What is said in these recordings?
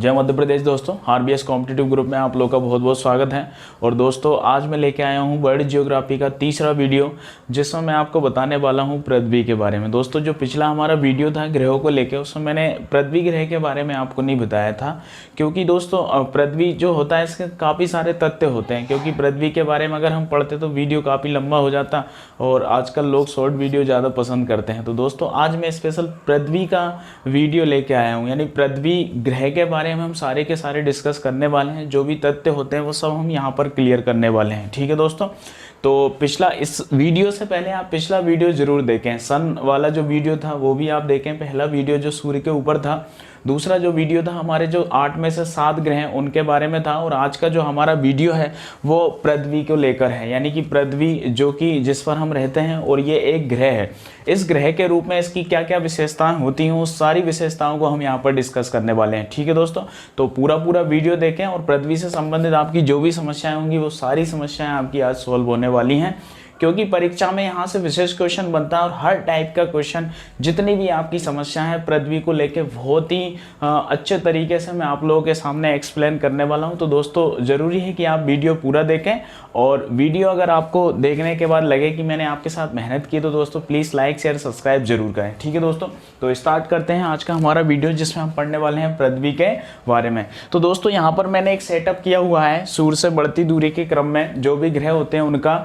जय मध्य प्रदेश दोस्तों, RBS competitive group में आप लोग का बहुत बहुत स्वागत है। और दोस्तों आज मैं लेके आया हूँ वर्ल्ड जियोग्राफी का तीसरा वीडियो, जिसमें मैं आपको बताने वाला हूँ पृथ्वी के बारे में। दोस्तों जो पिछला हमारा वीडियो था ग्रहों को लेकर, उसमें मैंने पृथ्वी ग्रह के बारे में आपको नहीं बताया था, क्योंकि दोस्तों पृथ्वी जो होता है इसके काफ़ी सारे तथ्य होते हैं। क्योंकि पृथ्वी के बारे में अगर हम पढ़ते तो वीडियो काफ़ी लंबा हो जाता और आजकल लोग शॉर्ट वीडियो ज़्यादा पसंद करते हैं। तो दोस्तों आज मैं स्पेशल पृथ्वी का वीडियो लेके आया हूँ, यानी पृथ्वी ग्रह के बारे में हम सारे के सारे डिस्कस करने वाले हैं। जो भी तथ्य होते हैं वो सब हम यहाँ पर क्लियर करने वाले हैं। ठीक है दोस्तों, तो पिछला इस वीडियो से पहले आप पिछला वीडियो जरूर देखें। सन वाला जो वीडियो था वो भी आप देखें। पहला वीडियो जो सूर्य के ऊपर था, दूसरा जो वीडियो था हमारे जो 8 में से 7 ग्रह हैं उनके बारे में था, और आज का जो हमारा वीडियो है वो पृथ्वी को लेकर है। यानी कि पृथ्वी जो कि जिस पर हम रहते हैं और ये एक ग्रह है, इस ग्रह के रूप में इसकी क्या क्या विशेषताएं होती हैं उस सारी विशेषताओं को हम यहाँ पर डिस्कस करने वाले हैं। ठीक है दोस्तों, तो पूरा वीडियो देखें और पृथ्वी से संबंधित आपकी जो भी समस्याएं होंगी वो सारी समस्याएं आपकी आज सॉल्व होने वाली हैं। क्योंकि परीक्षा में यहाँ से विशेष क्वेश्चन बनता है और हर टाइप का क्वेश्चन, जितनी भी आपकी समस्या है पृथ्वी को लेके बहुत ही अच्छे तरीके से मैं आप लोगों के सामने एक्सप्लेन करने वाला हूँ। तो दोस्तों ज़रूरी है कि आप वीडियो पूरा देखें, और वीडियो अगर आपको देखने के बाद लगे कि मैंने आपके साथ मेहनत की तो दोस्तों प्लीज़ लाइक शेयर सब्सक्राइब जरूर करें। ठीक है दोस्तों, तो स्टार्ट करते हैं आज का हमारा वीडियो, जिसमें हम पढ़ने वाले हैं पृथ्वी के बारे में। तो दोस्तों यहाँ पर मैंने एक सेटअप किया हुआ है सूर्य से बढ़ती दूरी के क्रम में जो भी ग्रह होते हैं उनका।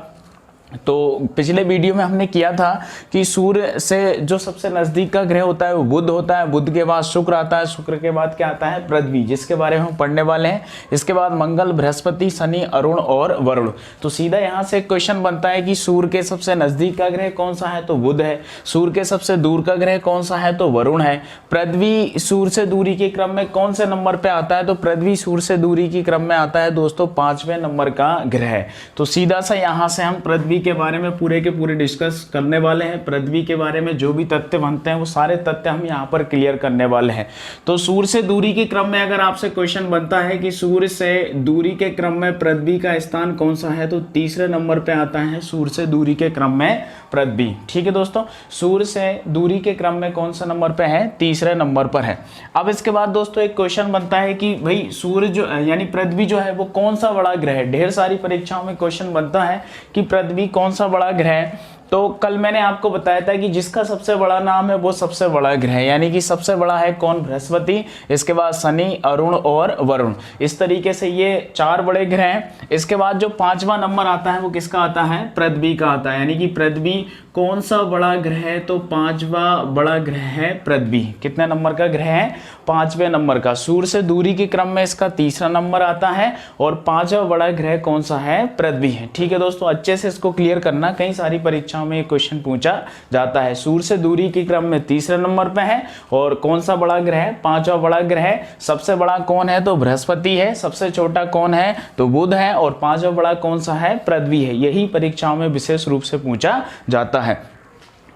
तो पिछले वीडियो में हमने किया था कि सूर्य से जो सबसे नज़दीक का ग्रह होता है वो बुध होता है, बुध के बाद शुक्र आता है, शुक्र के बाद क्या आता है पृथ्वी, जिसके बारे में हम पढ़ने वाले हैं। इसके बाद मंगल, बृहस्पति, शनि, अरुण और वरुण। तो सीधा यहाँ से क्वेश्चन बनता है कि सूर्य के सबसे नज़दीक का ग्रह कौन सा है तो बुध है, सूर्य के सबसे दूर का ग्रह कौन सा है तो वरुण है। पृथ्वी सूर्य से दूरी के क्रम में कौन से नंबर पर आता है तो पृथ्वी सूर्य से दूरी के क्रम में आता है दोस्तों 5वें नंबर का ग्रह। तो सीधा सा यहाँ से हम पृथ्वी के बारे में पूरे के पूरे डिस्कस करने वाले हैं। पृथ्वी के बारे में जो भी तथ्य बनते हैं वो सारे तथ्य हम यहाँ पर क्लियर करने वाले हैं। तो सूर्य से दूरी के क्रम में अगर आपसे क्वेश्चन बनता है कि सूर्य से दूरी के क्रम में पृथ्वी का स्थान कौन सा है तो तीसरे नंबर पे आता है सूर्य से दूरी के क्रम में पृथ्वी। ठीक है दोस्तों, सूर्य से दूरी के क्रम में कौन सा नंबर पे है, तीसरे नंबर पर है। अब इसके बाद दोस्तों एक क्वेश्चन बनता है कि भाई सूर्य जो यानी पृथ्वी जो है वो कौन सा बड़ा ग्रह है। ढेर सारी परीक्षाओं में क्वेश्चन बनता है कि पृथ्वी कौन सा बड़ा ग्रह है। तो कल मैंने आपको बताया था कि जिसका सबसे बड़ा नाम है वो सबसे बड़ा ग्रह है, यानी कि सबसे बड़ा है कौन, बृहस्पति, इसके बाद शनि, अरुण और वरुण। इस तरीके से ये 4 बड़े ग्रह हैं। इसके बाद जो 5वां नंबर आता है वो किसका आता है, पृथ्वी का आता है। यानी कि पृथ्वी कौन सा बड़ा ग्रह है तो 5वां बड़ा ग्रह है पृथ्वी। कितने नंबर का ग्रह है, 5वें नंबर का। सूर्य से दूरी के क्रम में इसका तीसरा नंबर आता है और 5वां बड़ा ग्रह कौन सा है, पृथ्वी है। ठीक है दोस्तों, अच्छे से इसको क्लियर करना, कई सारी परीक्षाओं में क्वेश्चन पूछा जाता है। सूर्य से दूरी के क्रम में तीसरे नंबर पे है और कौन सा बड़ा ग्रह है, 5वां बड़ा ग्रह। सबसे बड़ा कौन है तो बृहस्पति है, सबसे छोटा कौन है तो बुध है, और 5वां बड़ा कौन सा है, पृथ्वी है। यही परीक्षाओं में विशेष रूप से पूछा जाता है।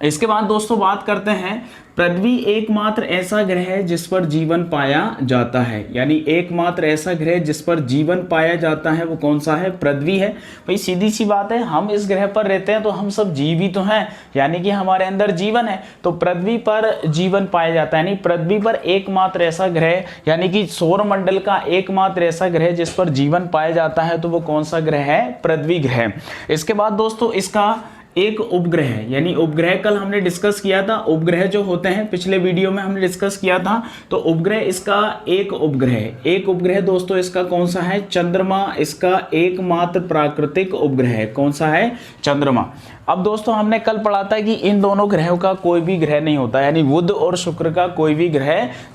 इसके बाद दोस्तों बात करते हैं, पृथ्वी एकमात्र ऐसा ग्रह है जिस पर जीवन पाया जाता है। यानी एकमात्र ऐसा ग्रह जिस पर जीवन पाया जाता है वो कौन सा है, पृथ्वी है। भाई सीधी सी बात है, हम इस ग्रह पर रहते हैं तो हम सब जीवी तो हैं, यानी कि हमारे अंदर जीवन है। तो पृथ्वी पर जीवन पाया जाता है, यानी पृथ्वी पर एकमात्र ऐसा ग्रह, यानी कि सौर मंडल का एकमात्र ऐसा ग्रह जिस पर जीवन पाया जाता है तो वो कौन सा ग्रह है, पृथ्वी ग्रह। इसके बाद दोस्तों इसका एक उपग्रह है, यानी उपग्रह कल हमने डिस्कस किया था। उपग्रह जो होते हैं पिछले वीडियो में हमने डिस्कस किया था। तो उपग्रह इसका एक उपग्रह दोस्तों इसका कौन सा है, चंद्रमा। इसका एकमात्र प्राकृतिक उपग्रह है, कौन सा है, चंद्रमा। अब दोस्तों हमने कल पढ़ा था कि इन दोनों ग्रहों का कोई भी ग्रह नहीं होता, यानी बुध और शुक्र का कोई भी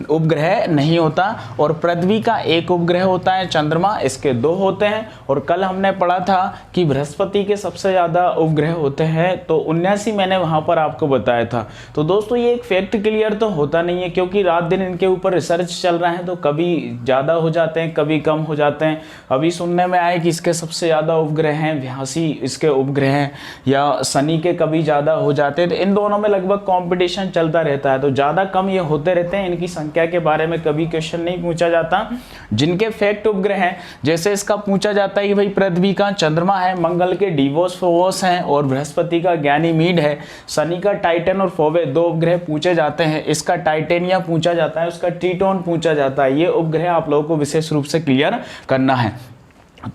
उपग्रह नहीं होता, और पृथ्वी का एक उपग्रह होता है चंद्रमा, इसके 2 होते हैं। और कल हमने पढ़ा था कि बृहस्पति के सबसे ज्यादा उपग्रह होते हैं, तो 79 मैंने वहां पर आपको बताया था। तो दोस्तों ये एक फैक्ट क्लियर तो होता नहीं है, क्योंकि रात दिन इनके ऊपर रिसर्च चल रहा है, तो कभी ज्यादा हो जाते हैं कभी कम हो जाते हैं। अभी सुनने में आया कि इसके सबसे ज्यादा उपग्रह हैं 82 इसके उपग्रह हैं, या शनि के कभी ज़्यादा हो जाते हैं। तो इन दोनों में लगभग कंपटीशन चलता रहता है, तो ज़्यादा कम ये होते रहते हैं। इनकी संख्या के बारे में कभी क्वेश्चन नहीं पूछा जाता। जिनके फैक्ट उपग्रह हैं, जैसे इसका पूछा जाता है कि भाई पृथ्वी का चंद्रमा है, मंगल के डिवोस फोवोस हैं और बृहस्पति बृहस्पति का गैनीमीड है, शनि का टाइटन और फोबे 2 उपग्रह पूछे जाते हैं। इसका टाइटेनिया पूछा जाता है, उसका ट्रीटोन पूछा जाता है। ये उपग्रह आप लोगों को विशेष रूप से क्लियर करना है।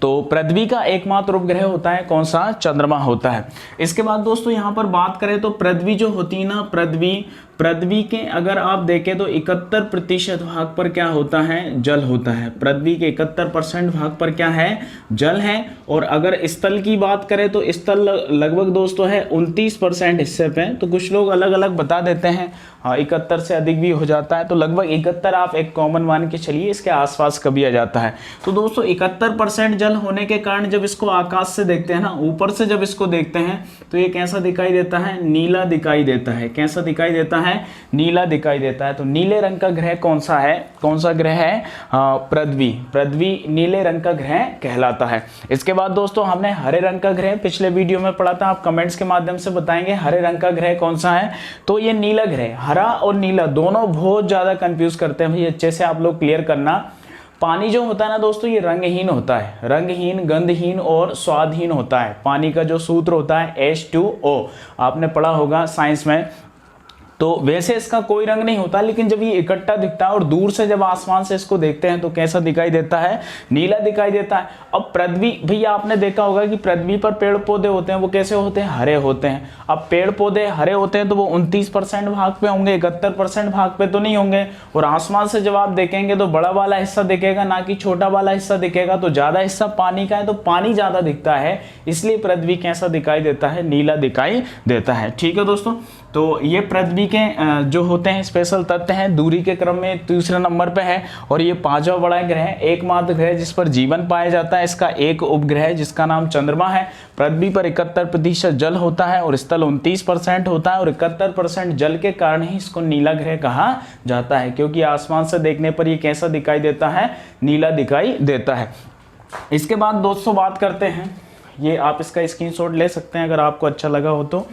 तो पृथ्वी का एकमात्र उपग्रह होता है कौन सा? चंद्रमा होता है। इसके बाद दोस्तों यहाँ पर बात करें तो पृथ्वी जो होती है ना, पृथ्वी के अगर आप देखें तो 71% भाग पर क्या होता है? जल होता है। पृथ्वी के 71% भाग पर क्या है? जल है। और अगर स्थल की बात करें तो स्थल लगभग दोस्तों है 29% हिस्से पे। तो कुछ लोग अलग अलग बता देते हैं, हाँ 71 से अधिक भी हो जाता है, तो लगभग 71 आप एक कॉमन मान के चलिए, इसके आसपास कभी आ जाता है। तो दोस्तों 71% जल होने के कारण जब इसको आकाश से देखते हैं ना, ऊपर से जब इसको देखते हैं तो ये कैसा दिखाई देता है? नीला दिखाई देता है। कैसा दिखाई देता है? नीला दिखाई देता है। तो नीले रंग का ग्रह कौन सा है? कौन सा ग्रह है? पृथ्वी नीले रंग का ग्रह कहलाता है। इसके बाद दोस्तों हमने हरे रंग का ग्रह पिछले वीडियो में पढ़ा था, आप कमेंट्स के माध्यम से बताएंगे हरे रंग का ग्रह कौन सा है। तो ये नीला ग्रह, हरा और नीला दोनों बहुत ज्यादा कंफ्यूज करते हैं भाई, अच्छे से आप लोग क्लियर करना। पानी जो होता है ना दोस्तों, ये रंगहीन होता है, रंगहीन, गंधहीन और स्वादहीन होता है। पानी का जो सूत्र होता है H2O, आपने पढ़ा होगा साइंस में। तो वैसे इसका कोई रंग नहीं होता, लेकिन जब ये इकट्ठा दिखता है और दूर से जब आसमान से इसको देखते हैं तो कैसा दिखाई देता है? नीला दिखाई देता है। अब पृथ्वी, भैया आपने देखा होगा कि पृथ्वी पर पेड़ पौधे होते हैं, वो कैसे होते हैं? हरे होते हैं। अब पेड़ पौधे हरे होते हैं तो वो 29% भाग पे होंगे, 71% भाग पे तो नहीं होंगे। और आसमान से जब आप देखेंगे तो बड़ा वाला हिस्सा दिखेगा, ना कि छोटा वाला हिस्सा दिखेगा। तो ज्यादा हिस्सा पानी का है तो पानी ज्यादा दिखता है, इसलिए पृथ्वी कैसा दिखाई देता है? नीला दिखाई देता है। ठीक है दोस्तों, तो ये पृथ्वी के जो होते हैं स्पेशल तथ्य हैं। दूरी के क्रम में तीसरे नंबर पे है और ये 5वां बड़ा ग्रह है, एकमात्र ग्रह जिस पर जीवन पाया जाता है। इसका एक उपग्रह है जिसका नाम चंद्रमा है। पृथ्वी पर 71% जल होता है और स्थल 29% होता है, और 71% जल के कारण ही इसको नीला ग्रह कहा जाता है, क्योंकि आसमान से देखने पर ये कैसा दिखाई देता है? नीला दिखाई देता है। इसके बाद दोस्तों बात करते हैं, ये आप इसका स्क्रीनशॉट ले सकते हैं अगर आपको अच्छा लगा हो तो।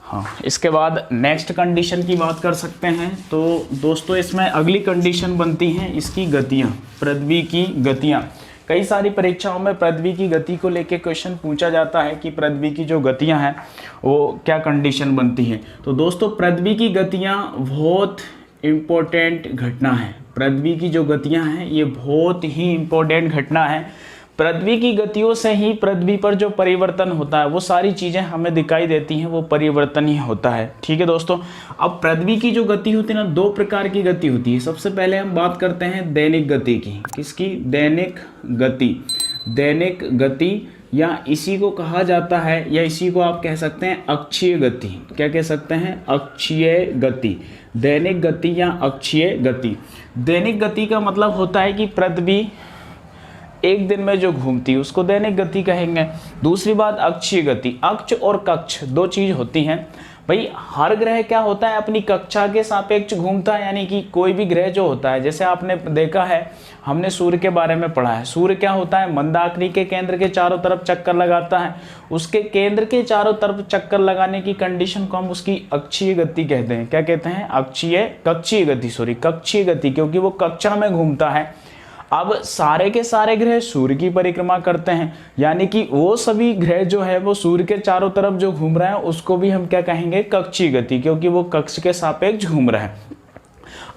हाँ, इसके बाद नेक्स्ट कंडीशन की बात कर सकते हैं। तो दोस्तों इसमें अगली कंडीशन बनती है इसकी गतियाँ, पृथ्वी की गतियाँ। कई सारी परीक्षाओं में पृथ्वी की गति को लेके क्वेश्चन पूछा जाता है कि पृथ्वी की जो गतियाँ हैं वो क्या कंडीशन बनती हैं। तो दोस्तों पृथ्वी की गतियाँ बहुत इम्पोर्टेंट घटना है। पृथ्वी की जो गतियाँ हैं ये बहुत ही इम्पोर्टेंट घटना है। पृथ्वी की गतियों से ही पृथ्वी पर जो परिवर्तन होता है वो सारी चीज़ें हमें दिखाई देती हैं, वो परिवर्तन ही होता है। ठीक है दोस्तों, अब पृथ्वी की जो गति होती है ना, 2 प्रकार की गति होती है। सबसे पहले हम बात करते हैं दैनिक गति की। किसकी? दैनिक गति। दैनिक गति, या इसी को कहा जाता है, या इसी को आप कह सकते हैं अक्षीय गति। क्या कह सकते हैं? अक्षीय गति। दैनिक गति या अक्षीय गति। दैनिक गति का मतलब होता है कि पृथ्वी एक दिन में जो घूमती है उसको दैनिक गति कहेंगे। दूसरी बात अक्षीय गति। अक्ष और कक्ष 2 चीज होती हैं भाई। हर ग्रह क्या होता है? अपनी कक्षा के सापेक्ष घूमता है, यानी कि कोई भी ग्रह जो होता है, जैसे आपने देखा है, हमने सूर्य के बारे में पढ़ा है। सूर्य क्या होता है? मंदाकिनी के केंद्र के चारों तरफ चक्कर लगाता है। उसके केंद्र के चारों तरफ चक्कर लगाने की कंडीशन को हम उसकी अक्षीय गति कहते हैं। क्या कहते हैं? कक्षीय गति, क्योंकि वो कक्षा में घूमता है। अब सारे के सारे ग्रह सूर्य की परिक्रमा करते हैं, यानी कि वो सभी ग्रह जो है वो सूर्य के चारों तरफ जो घूम रहे हैं उसको भी हम क्या कहेंगे? कक्षीय गति, क्योंकि वो कक्ष के सापेक्ष घूम रहे हैं।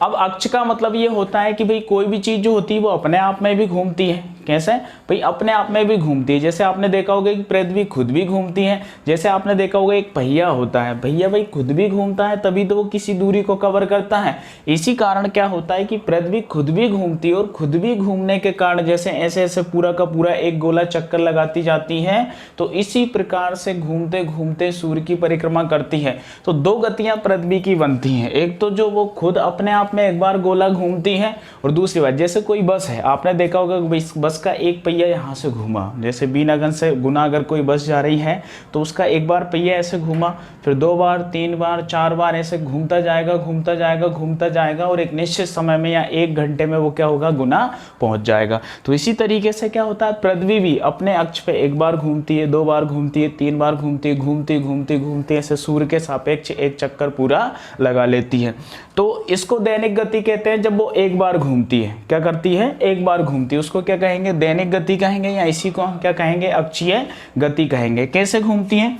अब अक्ष का मतलब ये होता है कि भाई कोई भी चीज जो होती है वो अपने आप में भी घूमती है। कैसे भाई? अपने आप में भी घूमती है। जैसे आपने देखा होगा कि पृथ्वी खुद भी घूमती है। जैसे आपने देखा होगा एक पहिया होता है, भैया भाई खुद भी घूमता है तभी तो वो किसी दूरी को कवर करता है। इसी कारण क्या होता है कि पृथ्वी खुद भी घूमती है, और खुद भी घूमने के कारण जैसे ऐसे ऐसे पूरा का पूरा एक गोला चक्कर लगाती जाती है, तो इसी प्रकार से घूमते घूमते सूर्य की परिक्रमा करती है। तो 2 गतियां पृथ्वी की बनती हैं। एक तो जो वो खुद अपने आप में एक बार गोला घूमती है, और दूसरी बात जैसे कोई बस है, आपने देखा होगा बस का एक पहिया यहाँ से घूमा, जैसे बीनागंज से गुना अगर कोई बस जा रही है तो उसका एक बार पहिया ऐसे घूमा, फिर 2 बार 3 बार 4 बार ऐसे घूमता जाएगा और एक निश्चित समय में या 1 घंटे में वो क्या होगा? गुना पहुंच जाएगा। तो इसी तरीके से क्या होता है? पृथ्वी भी अपने अक्ष पे 1 बार घूमती है, 2 बार घूमती है, 3 बार घूमती है, घूमती ऐसे सूर्य के सापेक्ष एक चक्कर पूरा लगा लेती है। तो इसको दैनिक गति कहते हैं जब वो 1 बार घूमती है। क्या करती है? 1 बार घूमती है, उसको क्या कहेंगे? दैनिक गति कहेंगे, या इसी को हम क्या कहेंगे? अक्षीय गति कहेंगे। कैसे घूमती है?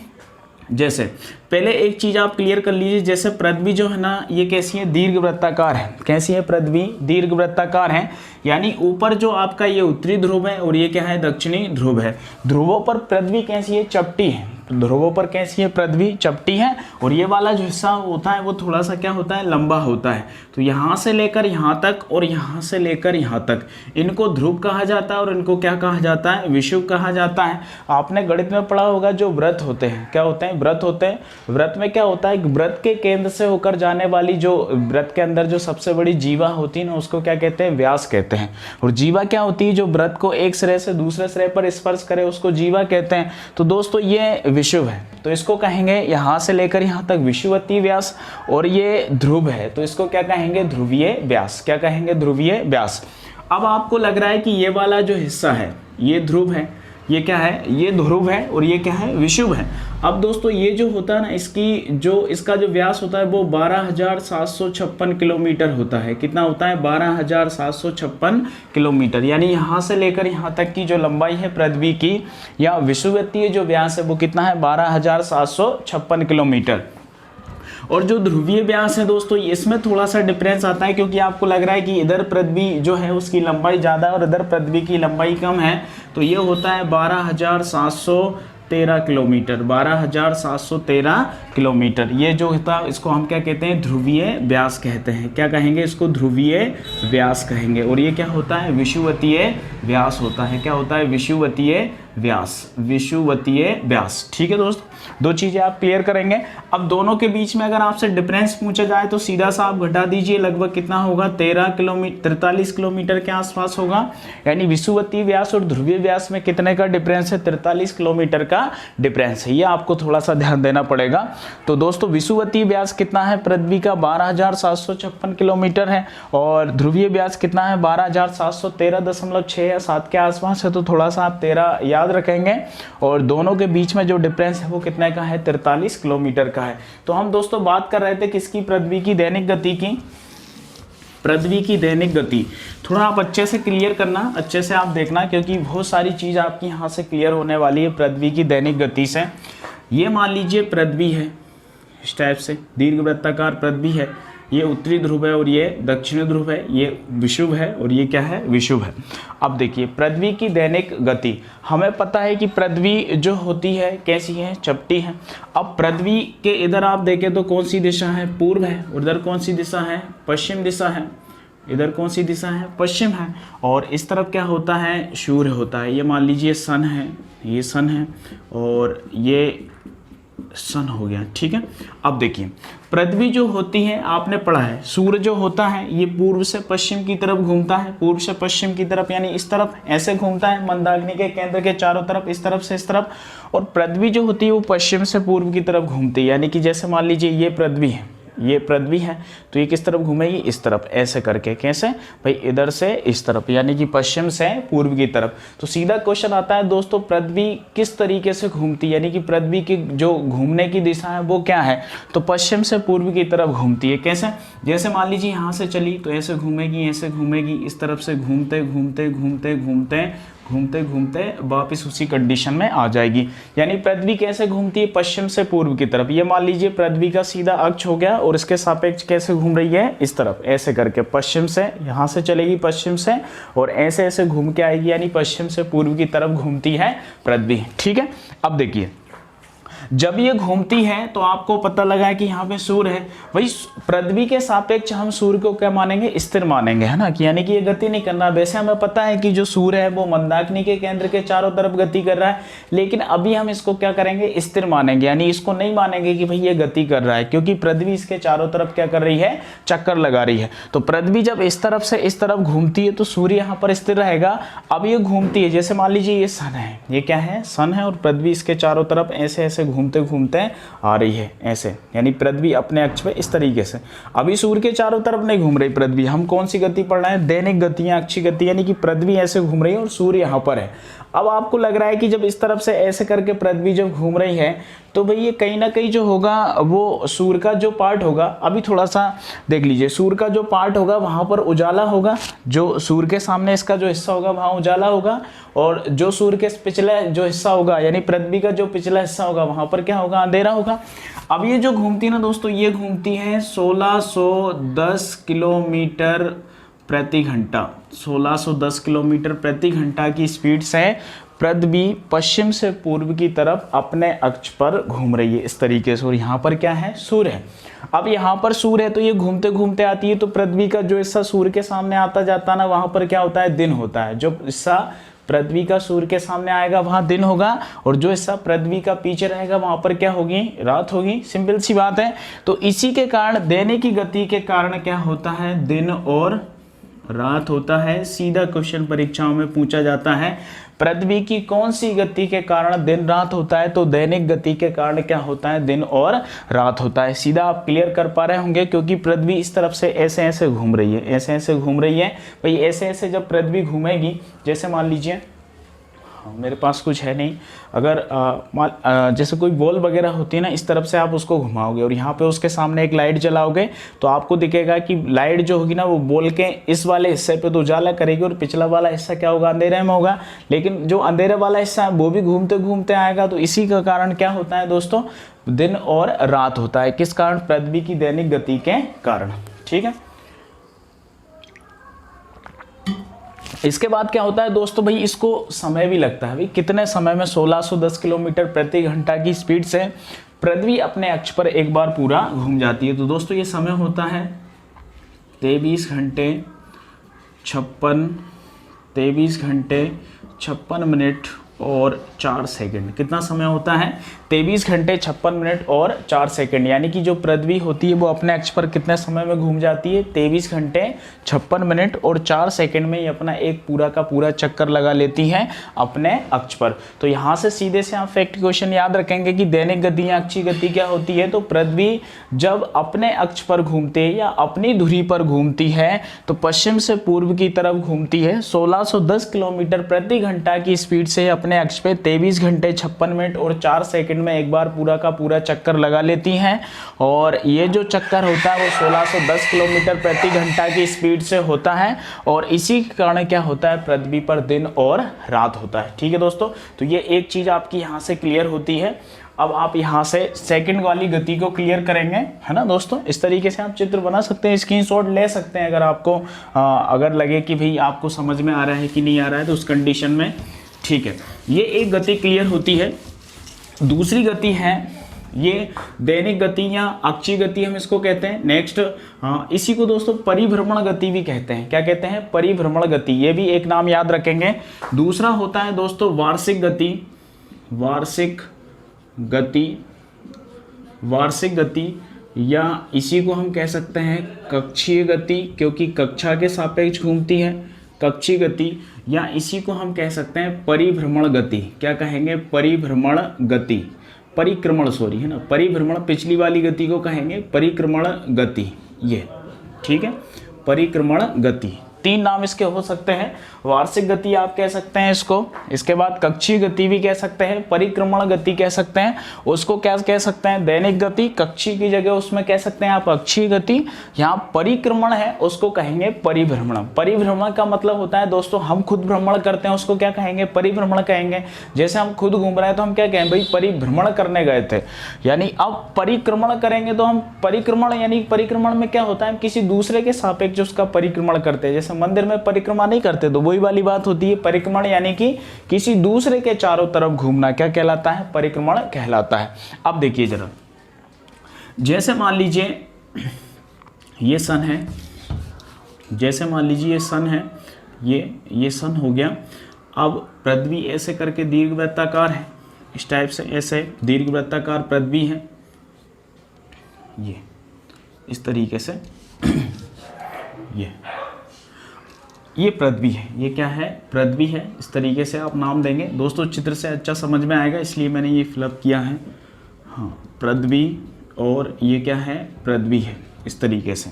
जैसे पहले एक चीज आप क्लियर कर लीजिए, जैसे पृथ्वी जो है ना ये कैसी है, दीर्घवृत्ताकार है। कैसी है पृथ्वी, दीर्घवृत्ताकार है, यानी ऊपर जो आपका ये उत्तरी ध्रुव है और ये क्या है, दक्षिणी ध्रुव है। ध्रुवों पर पृथ्वी कैसी है, चपटी है। ध्रुवों पर कैसी है पृथ्वी, चपटी है। और ये वाला जो हिस्सा होता है वो थोड़ा सा क्या होता है, लंबा होता है। तो यहाँ से लेकर यहाँ तक और यहाँ से लेकर यहाँ तक, इनको ध्रुव कहा जाता है और इनको क्या कहा जाता है, विषुव कहा जाता है। आपने गणित में पढ़ा होगा, जो व्रत होते हैं, क्या होते हैं, व्रत होते हैं। व्रत में क्या होता है, व्रत के केंद्र से होकर जाने वाली जो व्रत के अंदर जो सबसे बड़ी जीवा होती है ना, उसको क्या कहते हैं, व्यास कहते हैं। और जीवा क्या होती है, जो व्रत को एक सिरे से दूसरे सिरे पर स्पर्श करे उसको जीवा कहते हैं। तो दोस्तों ये विषुव है, तो इसको कहेंगे यहाँ से लेकर यहाँ तक विषुवतीय व्यास। और ये ध्रुव है तो इसको क्या कहेंगे, ध्रुवीय व्यास। क्या कहेंगे, ध्रुवीय व्यास। अब आपको लग रहा है कि ये वाला जो हिस्सा है ये ध्रुव है, ये क्या है, ये ध्रुव है और ये क्या है, विषुव है। अब दोस्तों ये जो होता है ना, इसका जो व्यास होता है वो 12,756 किलोमीटर होता है। कितना होता है, 12,756 किलोमीटर। यानी यहाँ से लेकर यहाँ तक की जो लंबाई है पृथ्वी की या विषुवतीय जो व्यास है वो कितना है, 12,756 किलोमीटर। और जो ध्रुवीय व्यास है दोस्तों, इसमें थोड़ा सा डिफरेंस आता है, क्योंकि आपको लग रहा है कि इधर पृथ्वी जो है उसकी लंबाई ज़्यादा है और इधर पृथ्वी की लंबाई कम है। तो ये होता है 12,713 किलोमीटर, 12,713 किलोमीटर। ये जो होता है इसको हम क्या कहते हैं, ध्रुवीय व्यास कहते हैं। क्या कहेंगे, इसको ध्रुवीय व्यास कहेंगे। और ये क्या होता है, विषुवतीय व्यास होता है। क्या होता है, विषुवतीय व्यास, विषुवतीय व्यास। ठीक है दोस्तों, दो चीजें आप क्लियर करेंगे। अब दोनों के बीच में अगर आपसे डिफरेंस पूछा जाए तो सीधा सा आप घटा दीजिए, लगभग कितना होगा, 43 किलोमीटर के आसपास होगा। यानी विषुवतीय व्यास और ध्रुवीय व्यास में कितने का डिफरेंस है, 43 किलोमीटर का डिफरेंस है। ये आपको थोड़ा सा ध्यान देना पड़ेगा। तो दोस्तों विषुवतीय व्यास कितना है पृथ्वी का, 12,756 किलोमीटर है। और ध्रुवीय व्यास कितना है, 12,713.6 या 7 के आसपास है। तो थोड़ा सा आप 13 याद रखेंगे। और दोनों के बीच में जो डिफरेंस है वो कितने का है, 43 किलोमीटर का है। तो हम दोस्तों बात कर रहे थे किसकी, पृथ्वी की दैनिक गति की। पृथ्वी की दैनिक गति थोड़ा आप अच्छे से क्लियर करना, अच्छे से आप देखना, क्योंकि बहुत सारी चीज़ आपकी यहाँ से क्लियर होने वाली है पृथ्वी की दैनिक गति से। ये मान लीजिए पृथ्वी है, इस टाइप से दीर्घवृत्ताकार पृथ्वी है। ये उत्तरी ध्रुव है और ये दक्षिणी ध्रुव है। ये विषुव है और ये क्या है, विषुव है। अब देखिए पृथ्वी की दैनिक गति, हमें पता है कि पृथ्वी जो होती है कैसी है, चपटी है। अब पृथ्वी के इधर आप देखें तो कौन सी दिशा है, पूर्व है। उधर कौन सी दिशा है, पश्चिम दिशा है। इधर कौन सी दिशा है, पश्चिम है। और इस तरफ क्या होता है, सूर्य होता है। ये मान लीजिए सन है, ये सन है और ये सन हो गया। ठीक है, अब देखिए पृथ्वी जो होती है, आपने पढ़ा है सूर्य जो होता है ये पूर्व से पश्चिम की तरफ घूमता है। पूर्व से पश्चिम की तरफ यानी इस तरफ ऐसे घूमता है, मंदाग्नि के केंद्र के चारों तरफ, इस तरफ से इस तरफ। और पृथ्वी जो होती है वो पश्चिम से पूर्व की तरफ घूमती है। यानी कि जैसे मान लीजिए ये पृथ्वी है, ये पृथ्वी है, तो ये किस तरफ घूमेगी, इस तरफ, ऐसे करके। कैसे भाई, इधर से इस तरफ, यानी कि पश्चिम से पूर्व की तरफ। तो सीधा क्वेश्चन आता है दोस्तों, पृथ्वी किस तरीके से घूमती है, यानी कि पृथ्वी की जो घूमने की दिशा है वो क्या है, तो पश्चिम से पूर्व की तरफ घूमती है। कैसे, जैसे मान लीजिए यहाँ से चली तो ऐसे घूमेगी, ऐसे घूमेगी, इस तरफ से घूमते घूमते घूमते घूमते घूमते घूमते वापस उसी कंडीशन में आ जाएगी। यानी पृथ्वी कैसे घूमती है, पश्चिम से पूर्व की तरफ। ये मान लीजिए पृथ्वी का सीधा अक्ष हो गया और इसके सापेक्ष कैसे घूम रही है, इस तरफ, ऐसे करके पश्चिम से, यहाँ से चलेगी पश्चिम से और ऐसे ऐसे घूम के आएगी, यानी पश्चिम से पूर्व की तरफ घूमती है पृथ्वी। ठीक है, अब देखिए जब ये घूमती है तो आपको पता लगा है कि यहाँ पे सूर्य है। वही पृथ्वी के सापेक्ष हम सूर्य को क्या मानेंगे, स्थिर मानेंगे, है ना, कि यानी कि ये गति नहीं करना। वैसे हमें पता है कि जो सूर्य है वो मंदाकिनी के केंद्र के चारों तरफ गति कर रहा है, लेकिन अभी हम इसको क्या करेंगे, स्थिर मानेंगे। यानी इसको नहीं मानेंगे कि भाई ये गति कर रहा है, क्योंकि पृथ्वी इसके चारों तरफ क्या कर रही है, चक्कर लगा रही है। तो पृथ्वी जब इस तरफ से इस तरफ घूमती है तो सूर्य यहाँ पर स्थिर रहेगा। अब ये घूमती है, जैसे मान लीजिए ये सन है, ये क्या है, सन है, और पृथ्वी इसके चारों तरफ ऐसे ऐसे घूमते घूमते आ रही है, ऐसे, यानी पृथ्वी अपने अक्ष पे इस तरीके से। अभी सूर्य के चारों तरफ नहीं घूम रही पृथ्वी, हम कौन सी गति पढ़ रहे हैं, दैनिक गति या अक्षीय गति, यानी कि पृथ्वी ऐसे घूम रही है और सूर्य यहाँ पर है। अब आपको लग रहा है कि जब इस तरफ से ऐसे करके पृथ्वी जब घूम रही है तो भाई ये कहीं ना कहीं जो होगा वो सूर्य का जो पार्ट होगा, अभी थोड़ा सा देख लीजिए, सूर्य का जो पार्ट होगा वहाँ पर उजाला होगा, जो सूर्य के सामने इसका जो हिस्सा होगा वहाँ उजाला होगा, और जो सूर्य के पिछले जो हिस्सा होगा यानी पृथ्वी का जो पिछला हिस्सा होगा वहाँ पर क्या होगा, अंधेरा होगा। अब ये जो घूमती है ना दोस्तों, ये घूमती है 1610 किलोमीटर प्रति घंटा, 1610 किलोमीटर प्रति घंटा की स्पीड से पृथ्वी पश्चिम से पूर्व की तरफ अपने अक्ष पर घूम रही है इस तरीके से। और यहाँ पर क्या है, सूर्य है। अब यहाँ पर सूर्य है तो ये घूमते घूमते आती है, तो पृथ्वी का जो हिस्सा सूर्य के सामने आता जाता ना, वहाँ पर क्या होता है, दिन होता है। जो हिस्सा पृथ्वी का सूर्य के सामने आएगा वहाँ दिन होगा, और जो हिस्सा पृथ्वी का पीछे रहेगा वहाँ पर क्या होगी, रात होगी। सिंपल सी बात है। तो इसी के कारण दैनिक की गति के कारण क्या होता है, दिन और रात होता है। सीधा क्वेश्चन परीक्षाओं में पूछा जाता है, पृथ्वी की कौन सी गति के कारण दिन रात होता है, तो दैनिक गति के कारण क्या होता है, दिन और रात होता है। सीधा आप क्लियर कर पा रहे होंगे, क्योंकि पृथ्वी इस तरफ से ऐसे ऐसे घूम रही है, ऐसे ऐसे घूम रही है भाई। ऐसे ऐसे जब पृथ्वी घूमेगी, जैसे मान लीजिए मेरे पास कुछ है नहीं, अगर जैसे कोई बॉल वगैरह होती है ना, इस तरफ से आप उसको घुमाओगे और यहाँ पे उसके सामने एक लाइट जलाओगे, तो आपको दिखेगा कि लाइट जो होगी ना, वो बॉल के इस वाले हिस्से पे तो उजाला करेगी और पिछला वाला हिस्सा क्या होगा, अंधेरे में होगा। लेकिन जो अंधेरे वाला हिस्सा है वो भी घूमते घूमते आएगा। तो इसी का कारण क्या होता है दोस्तों, दिन और रात होता है। किस कारण, पृथ्वी की दैनिक गति के कारण। ठीक है। इसके बाद क्या होता है दोस्तों, भाई इसको समय भी लगता है। भाई कितने समय में 1610 किलोमीटर प्रति घंटा की स्पीड से पृथ्वी अपने अक्ष पर एक बार पूरा घूम जाती है। तो दोस्तों ये समय होता है 23 घंटे 56 मिनट और 4 सेकंड। कितना समय होता है, 23 घंटे 56 मिनट और 4 सेकंड। यानी कि जो पृथ्वी होती है वो अपने अक्ष पर कितने समय में घूम जाती है, 23 घंटे 56 मिनट और 4 सेकंड में ये अपना एक पूरा का पूरा चक्कर लगा लेती है अपने अक्ष पर। तो यहाँ से सीधे से आप फैक्ट क्वेश्चन याद रखेंगे कि दैनिक गति या अक्षीय गति क्या होती है। तो पृथ्वी जब अपने अक्ष पर घूमते है या अपनी धुरी पर घूमती है, तो पश्चिम से पूर्व की तरफ घूमती है। 1610 किलोमीटर प्रति घंटा की स्पीड से अपने अक्ष पे 23 घंटे 56 मिनट और 4 सेकंड में एक बार पूरा का पूरा चक्कर लगा लेती हैं। और ये जो चक्कर होता है वो 1610 किलोमीटर प्रति घंटा की स्पीड से होता है। और इसी के कारण क्या होता है, पृथ्वी पर दिन और रात होता है। ठीक है दोस्तों, तो ये एक चीज आपकी यहाँ से क्लियर होती है। अब आप यहाँ से सेकंड वाली गति को क्लियर करेंगे, है ना दोस्तों। इस तरीके से आप चित्र बना सकते हैं, स्क्रीनशॉट ले सकते हैं अगर आपको अगर लगे कि भाई आपको समझ में आ रहा है कि नहीं आ रहा है, तो उस कंडीशन में। ठीक है, ये एक गति क्लियर होती है। दूसरी गति है ये दैनिक गति या अक्षीय गति हम इसको कहते हैं। नेक्स्ट इसी को दोस्तों परिभ्रमण गति भी कहते हैं। क्या कहते हैं, परिभ्रमण गति। ये भी एक नाम याद रखेंगे। दूसरा होता है दोस्तों वार्षिक गति। वार्षिक गति या इसी को हम कह सकते हैं कक्षीय गति, क्योंकि कक्षा के सापेक्ष घूमती है, कक्षीय गति। या इसी को हम कह सकते हैं परिभ्रमण गति। क्या कहेंगे, परिभ्रमण गति, परिक्रमण सॉरी, है ना, परिभ्रमण। पिछली वाली गति को कहेंगे परिक्रमण गति। ये ठीक है, परिक्रमण गति। 3 नाम इसके हो सकते हैं। वार्षिक गति आप कह सकते हैं इसको, इसके बाद कक्षीय गति भी कह सकते हैं, परिक्रमण गति कह सकते हैं, उसको क्या कह सकते हैं, दैनिक गति। कक्षीय की जगह उसमें कह सकते हैं आप अक्षीय गति। यहाँ परिक्रमण है उसको कहेंगे परिभ्रमण। परिभ्रमण का मतलब होता है दोस्तों, हम खुद भ्रमण करते हैं उसको क्या कहेंगे, परिभ्रमण कहेंगे। जैसे हम खुद घूम रहे हैं तो हम क्या कहें, भाई परिभ्रमण करने गए थे। यानी अब परिक्रमण करेंगे तो हम परिक्रमण, यानी परिक्रमण में क्या होता है, हम किसी दूसरे के सापेक्ष उसका परिक्रमण करते हैं। जैसे मंदिर में परिक्रमा नहीं करते, तो वही वाली बात होती है परिक्रमण, यानी कि किसी दूसरे के चारों तरफ घूमना क्या कहलाता है, परिक्रमण कहलाता है। अब देखिए जरा, जैसे मान लीजिए ये सन है, जैसे मान लीजिए ये सन है, ये सन हो गया। अब पृथ्वी ऐसे करके दीर्घवृत्ताकार है, इस टाइप से ऐसे दीर्घवृत्ताकार पृथ्वी है, ये इस तरीके से ये पृथ्वी है। ये क्या है, पृथ्वी है। इस तरीके से आप नाम देंगे दोस्तों, चित्र से अच्छा समझ में आएगा इसलिए मैंने ये फिलअप किया है। हाँ, पृथ्वी, और ये क्या है, पृथ्वी है, इस तरीके से।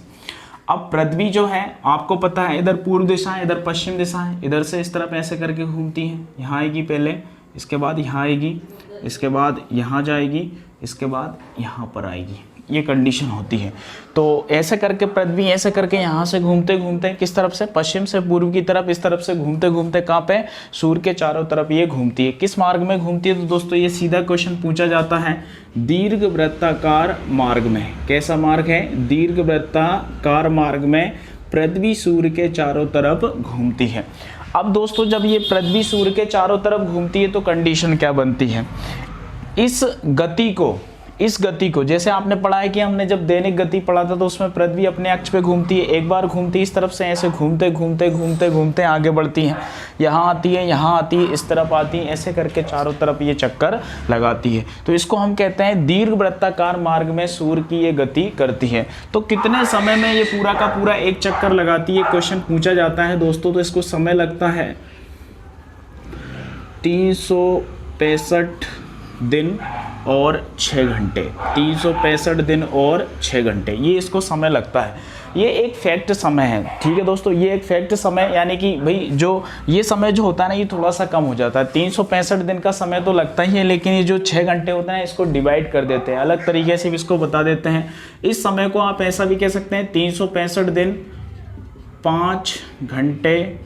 अब पृथ्वी जो है आपको पता है, इधर पूर्व दिशा है, इधर पश्चिम दिशा है, इधर से इस तरफ ऐसे करके घूमती है। यहाँ आएगी पहले, इसके बाद यहाँ आएगी, इसके बाद यहाँ जाएगी, इसके बाद यहाँ पर आएगी, ये कंडीशन होती है। तो ऐसे करके पृथ्वी ऐसे करके यहाँ से घूमते घूमते किस तरफ से, पश्चिम से पूर्व की तरफ, इस तरफ से घूमते घूमते कहाँ पे, सूर्य के चारों तरफ ये घूमती है। किस मार्ग में घूमती है? तो दोस्तों ये सीधा क्वेश्चन पूछा जाता है, दीर्घवृत्ताकार मार्ग में। कैसा मार्ग है? दीर्घवृत्ताकार मार्ग में पृथ्वी सूर्य के चारों तरफ घूमती है। अब दोस्तों जब ये पृथ्वी सूर्य के चारों तरफ घूमती है तो कंडीशन क्या बनती है? इस गति को जैसे आपने पढ़ा है कि हमने जब दैनिक गति पढ़ा था तो उसमें पृथ्वी अपने अक्ष पे घूमती है, एक बार घूमती है इस तरफ से, ऐसे घूमते घूमते घूमते घूमते आगे बढ़ती है, यहाँ आती है, यहाँ आती है, इस तरफ आती है, ऐसे करके चारों तरफ ये चक्कर लगाती है। तो इसको हम कहते हैं दीर्घवृत्ताकार मार्ग में सूर्य की ये गति करती है। तो कितने समय में ये पूरा का पूरा एक चक्कर लगाती है, क्वेश्चन पूछा जाता है दोस्तों। तो इसको समय लगता है 365 दिन और 6 घंटे, 365 दिन और 6 घंटे, ये इसको समय लगता है। ये एक फैक्ट समय है, ठीक है दोस्तों, ये एक फैक्ट समय, यानी कि भाई जो ये समय जो होता है ना ये थोड़ा सा कम हो जाता है। 365 दिन का समय तो लगता ही है, लेकिन ये जो 6 घंटे होते हैं इसको डिवाइड कर देते हैं, अलग तरीके से भी इसको बता देते हैं। इस समय को आप ऐसा भी कह सकते हैं 365 दिन 5 घंटे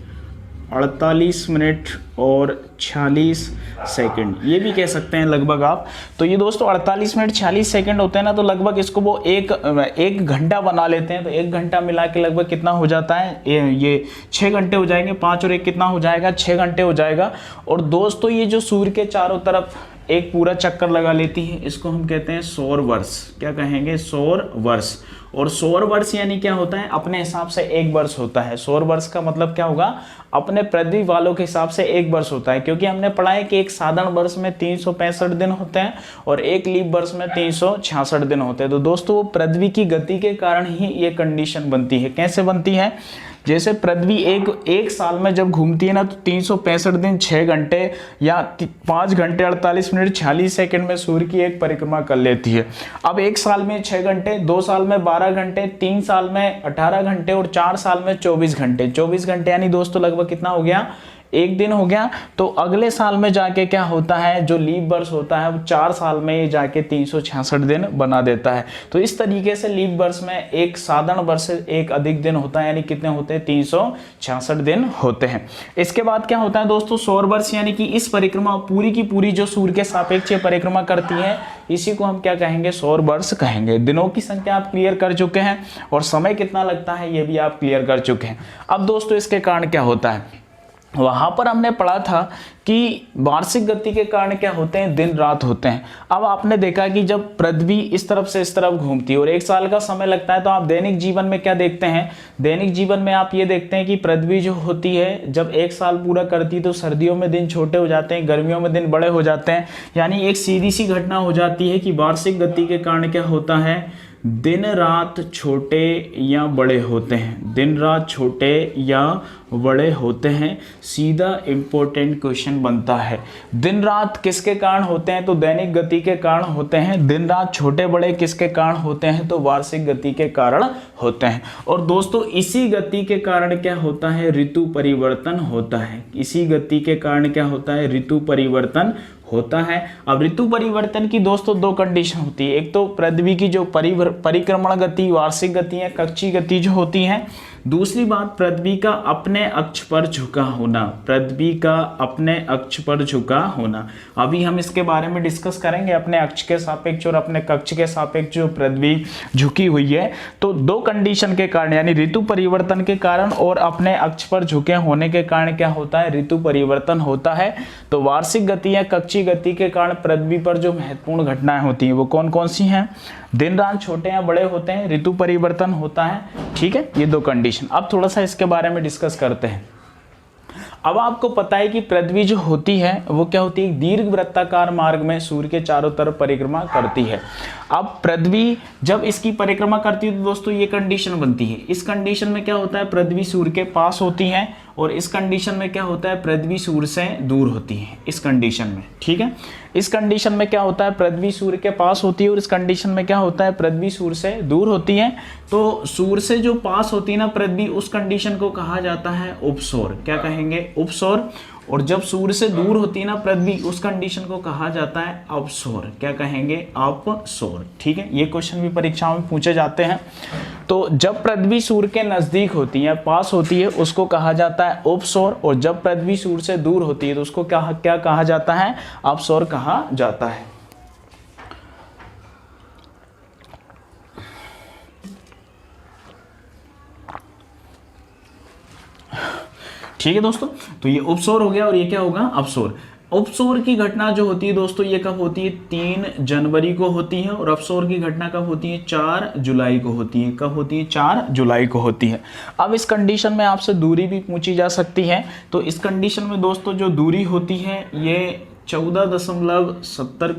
48 मिनट और 46 सेकंड, ये भी कह सकते हैं लगभग आप। तो ये दोस्तों 48 मिनट 46 सेकंड होते हैं ना, तो लगभग इसको वो एक घंटा बना लेते हैं। तो एक घंटा मिला के लगभग कितना हो जाता है? ये 6 घंटे हो जाएंगे, 5 और 1 कितना हो जाएगा? 6 घंटे हो जाएगा। और दोस्तों ये जो सूर्य के चारों तरफ एक पूरा चक्कर लगा लेती है, इसको हम कहते हैं सौर वर्ष। क्या कहेंगे? सौर वर्ष। और सौर वर्ष यानी क्या होता है? अपने हिसाब से एक वर्ष होता है। सौर वर्ष का मतलब क्या होगा? अपने पृथ्वी वालों के हिसाब से एक वर्ष होता है, क्योंकि हमने पढ़ा है कि एक साधारण वर्ष में 365 दिन होते हैं और एक लीप वर्ष में 366 दिन होते हैं। तो दोस्तों वो पृथ्वी की गति के कारण ही ये कंडीशन बनती है। कैसे बनती है? जैसे पृथ्वी एक साल में जब घूमती है ना, तो 365 दिन 6 घंटे या 5 घंटे 48 मिनट 46 सेकंड में सूर्य की एक परिक्रमा कर लेती है। अब 1 साल में 6 घंटे, 2 साल में 12 घंटे, 3 साल में 18 घंटे और 4 साल में 24 घंटे। 24 घंटे यानी दोस्तों लगभग कितना हो गया? एक दिन हो गया। तो अगले साल में जाके क्या होता है? जो लीप वर्ष होता है वो 4 साल में ये जाके 366 दिन बना देता है। तो इस तरीके से लीप वर्ष में एक साधारण वर्ष से एक अधिक दिन होता है, यानी कितने होते हैं? 366 दिन होते हैं। इसके बाद क्या होता है दोस्तों? सौर वर्ष, यानी कि इस परिक्रमा पूरी की पूरी जो सूर्य के सापेक्ष परिक्रमा करती है, इसी को हम क्या कहेंगे? सौर वर्ष कहेंगे। दिनों की संख्या आप क्लियर कर चुके हैं और समय कितना लगता है ये भी आप क्लियर कर चुके हैं। अब दोस्तों इसके कारण क्या होता है? वहाँ पर हमने पढ़ा था कि वार्षिक गति के कारण क्या होते हैं? दिन रात होते हैं। अब आपने देखा कि जब पृथ्वी इस तरफ से इस तरफ घूमती है और 1 साल का समय लगता है, तो आप दैनिक जीवन में क्या देखते हैं? दैनिक जीवन में आप ये देखते हैं कि पृथ्वी जो होती है जब 1 साल पूरा करती है तो सर्दियों में दिन छोटे हो जाते हैं, गर्मियों में दिन बड़े हो जाते हैं। यानी एक सीधी सी घटना हो जाती है कि वार्षिक गति के कारण क्या होता है? दिन रात छोटे या बड़े होते हैं, दिन रात छोटे या बड़े होते हैं। सीधा इंपॉर्टेंट क्वेश्चन बनता है, दिन रात किसके कारण होते हैं? तो दैनिक गति के कारण होते हैं। दिन रात छोटे बड़े किसके कारण होते हैं? तो वार्षिक गति के कारण होते हैं। और दोस्तों इसी गति के कारण क्या होता है? ऋतु परिवर्तन होता है। इसी गति के कारण क्या होता है? ऋतु परिवर्तन होता है। अब ऋतु परिवर्तन की दोस्तों 2 कंडीशन होती है। एक तो पृथ्वी की जो परिक्रमण गति, वार्षिक गति है, कक्षीय गति जो होती है। दूसरी बात पृथ्वी का अपने अक्ष पर झुका होना, पृथ्वी का अपने अक्ष पर झुका होना। अभी हम इसके बारे में डिस्कस करेंगे, अपने अक्ष के सापेक्ष और अपने कक्ष के सापेक्ष जो पृथ्वी झुकी हुई है। तो 2 कंडीशन के कारण, यानी ऋतु परिवर्तन के कारण और अपने अक्ष पर झुके होने के कारण क्या होता है? ऋतु परिवर्तन होता है। तो वार्षिक गति या कक्षीय गति के कारण पृथ्वी पर जो महत्वपूर्ण घटनाएं होती हैं वो कौन कौन सी हैं? दिन रात छोटे या बड़े होते हैं, ऋतु परिवर्तन होता है। ठीक है, ये 2 कंडीशन। अब थोड़ा सा इसके बारे में डिस्कस करते हैं। अब आपको पता है कि पृथ्वी जो होती है वो क्या होती है? दीर्घ वृत्ताकार मार्ग में सूर्य के चारों तरफ परिक्रमा करती है। अब पृथ्वी जब इसकी परिक्रमा करती है तो दोस्तों ये कंडीशन बनती है। इस कंडीशन में क्या होता है? पृथ्वी सूर्य के पास होती है और इस कंडीशन में क्या होता है? पृथ्वी सूर्य से दूर होती है। इस कंडीशन में, ठीक है, इस कंडीशन में क्या होता है? पृथ्वी सूर्य के पास होती है और इस कंडीशन में क्या होता है? पृथ्वी सूर्य से दूर होती है। तो सूर्य से जो पास होती है ना पृथ्वी, उस कंडीशन को कहा जाता है उपसौर। क्या कहेंगे? उपसौर। और जब सूर्य से दूर होती है ना पृथ्वी, उस कंडीशन को कहा जाता है अपसौर। क्या कहेंगे? अपसौर। ठीक है, ये क्वेश्चन भी परीक्षाओं में पूछे जाते हैं। तो जब पृथ्वी सूर्य के नजदीक होती है, पास होती है, उसको कहा जाता है उपसौर, और जब पृथ्वी सूर्य से दूर होती है तो उसको क्या कहा जाता है? अपसौर कहा जाता है। ठीक है दोस्तों, तो ये उपसौर हो गया और ये क्या होगा? अपसौर। उपसौर की घटना जो होती है दोस्तों, ये कब होती है? 3 जनवरी को होती है, और अपसौर की घटना कब होती है? 4 जुलाई को होती है। कब होती है? 4 जुलाई को होती है। अब इस कंडीशन में आपसे दूरी भी पूछी जा सकती है। तो इस कंडीशन में दोस्तों जो दूरी होती है ये 14.70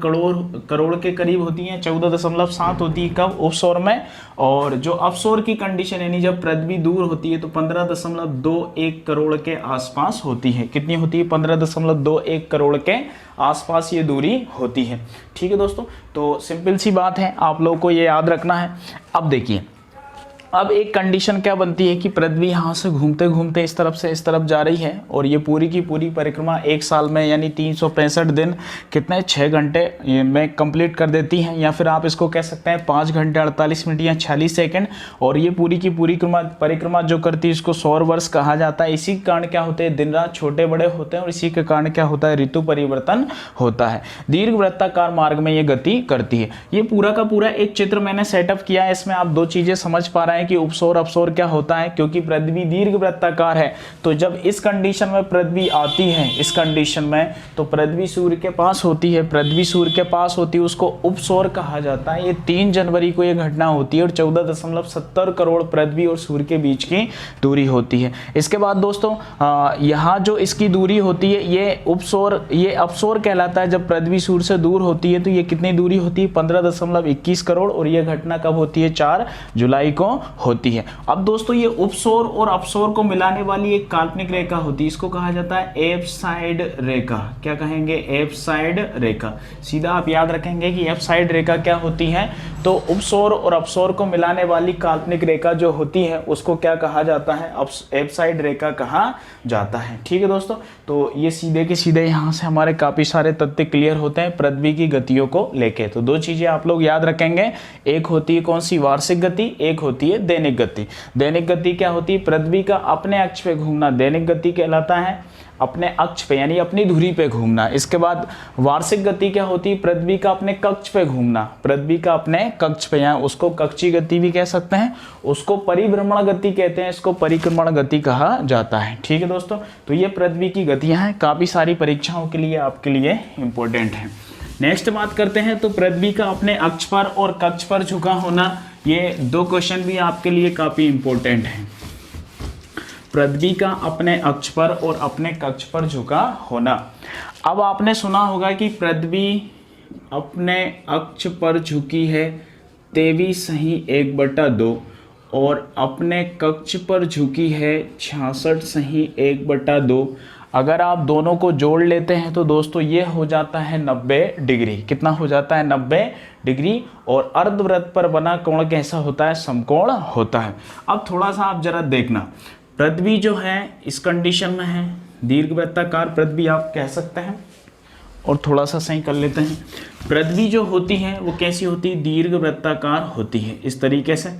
करोड़ के करीब होती है, 14.7 होती है कब? उपसौर में। और जो अपसौर की कंडीशन यानी जब पृथ्वी दूर होती है तो 15.21 करोड़ के आसपास होती है। कितनी होती है? 15.21 करोड़ के आसपास ये दूरी होती है। ठीक है दोस्तों, तो सिंपल सी बात है, आप लोगों को ये याद रखना है। अब देखिए, अब एक कंडीशन क्या बनती है कि पृथ्वी यहाँ से घूमते घूमते इस तरफ से इस तरफ जा रही है, और ये पूरी की पूरी परिक्रमा एक साल में यानी 365 दिन कितने? 6 घंटे में कंप्लीट कर देती है, या फिर आप इसको कह सकते हैं 5 घंटे 48 मिनट या 46 सेकंड। और ये पूरी की पूरी परिक्रमा जो करती है इसको सौर वर्ष कहा जाता है। इसी के कारण क्या होते हैं? दिन रात छोटे बड़े होते हैं, और इसी के कारण क्या होता है? ऋतु परिवर्तन होता है। दीर्घ वृत्ताकार मार्ग में ये गति करती है। ये पूरा का पूरा एक चित्र मैंने सेटअप किया है, इसमें आप 2 चीजें समझ पा रहे हैं कि उपसौर अपसौर क्या होता है। क्योंकि पृथ्वी दीर्घ वृत्ताकार है, तो जब इस कंडीशन में पृथ्वी आती है, इस कंडीशन में तो पृथ्वी सूर्य के पास होती है, पृथ्वी सूर्य के पास होती है, उसको उपसौर कहा जाता है। ये 3 जनवरी को ये घटना होती है, और 14.70 करोड़ पृथ्वी और सूर्य के बीच की दूरी होती है। इसके बाद दोस्तों यहाँ जो इसकी दूरी होती है ये उपसौर, ये अपसौर कहलाता है। जब पृथ्वी सूर्य से दूर होती है तो ये कितनी दूरी होती है? 15.21 करोड़, और ये घटना कब होती है? 4 जुलाई को होती है। अब दोस्तों ये उपसौर और अपसौर को मिलाने वाली एक काल्पनिक रेखा होती है, इसको कहा जाता है एफ साइड रेखा। क्या कहेंगे? एफ साइड रेखा। सीधा आप याद रखेंगे कि एफ साइड रेखा क्या होती है, तो उपसौर और अपसौर को मिलाने वाली काल्पनिक रेखा जो होती है उसको क्या कहा जाता है? एफ साइड रेखा कहा जाता है। ठीक है दोस्तों, तो ये सीधे के सीधे यहाँ से हमारे काफी सारे तथ्य क्लियर होते हैं पृथ्वी की गतियों को लेके। तो 2 चीजें आप लोग याद रखेंगे, एक होती है कौन सी? वार्षिक गति, एक होती है दैनिक गति। दैनिक गति क्या होती है? पृथ्वी का अपने अक्ष पे घूमना दैनिक गति कहलाता है, अपने अक्ष पे यानी अपनी धुरी पे घूमना। इसके बाद वार्षिक गति क्या होती है? पृथ्वी का अपने कक्ष पे घूमना, पृथ्वी का अपने कक्ष पे, यहाँ उसको कक्षीय गति भी कह सकते हैं, उसको परिभ्रमण गति कहते हैं, इसको परिक्रमण गति कहा जाता है। ठीक है दोस्तों, तो ये पृथ्वी की गतियां हैं, काफी सारी परीक्षाओं के लिए आपके लिए इंपॉर्टेंट है। नेक्स्ट बात करते हैं, तो पृथ्वी का अपने अक्ष पर और कक्ष पर झुका होना, ये 2 क्वेश्चन भी आपके लिए काफी इंपॉर्टेंट हैं। पृथ्वी का अपने अक्ष पर और अपने कक्ष पर झुका होना। अब आपने सुना होगा कि पृथ्वी अपने अक्ष पर झुकी है 23.1/2 और अपने कक्ष पर झुकी है 66.1/2। अगर आप दोनों को जोड़ लेते हैं तो दोस्तों ये हो जाता है 90 डिग्री। कितना हो जाता है? 90 डिग्री। और अर्धवृत्त पर बना कोण कैसा होता है? समकोण होता है। अब थोड़ा सा आप जरा देखना, पृथ्वी जो है इस कंडीशन में है, दीर्घवृत्ताकार पृथ्वी आप कह सकते हैं, और थोड़ा सा सही कर लेते हैं। पृथ्वी जो होती है वो कैसी होती है? दीर्घवृत्ताकार होती है इस तरीके से।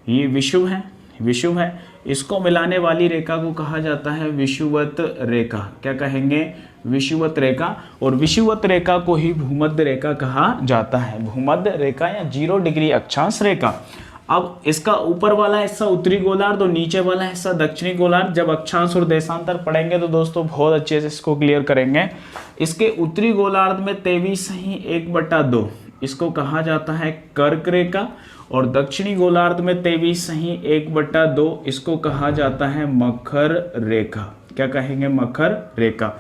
ये विषुव है, विषुव है, इसको मिलाने वाली रेखा को कहा जाता है विषुवत रेखा। क्या कहेंगे? विषुवत रेखा। और विषुवत रेखा को ही भूमध्य रेखा कहा जाता है, भूमध्य रेखा या 0 डिग्री अक्षांश रेखा। अब इसका ऊपर वाला हिस्सा उत्तरी गोलार्ध और नीचे वाला हिस्सा दक्षिणी गोलार्ध। जब अक्षांश और देशांतर पढ़ेंगे तो दोस्तों बहुत अच्छे से इसको क्लियर करेंगे। इसके उत्तरी गोलार्ध में 23.1/2 इसको कहा जाता है कर्क रेखा, और दक्षिणी गोलार्ध में 23.1/2 इसको कहा जाता है मकर रेखा। क्या कहेंगे? मकर रेखा।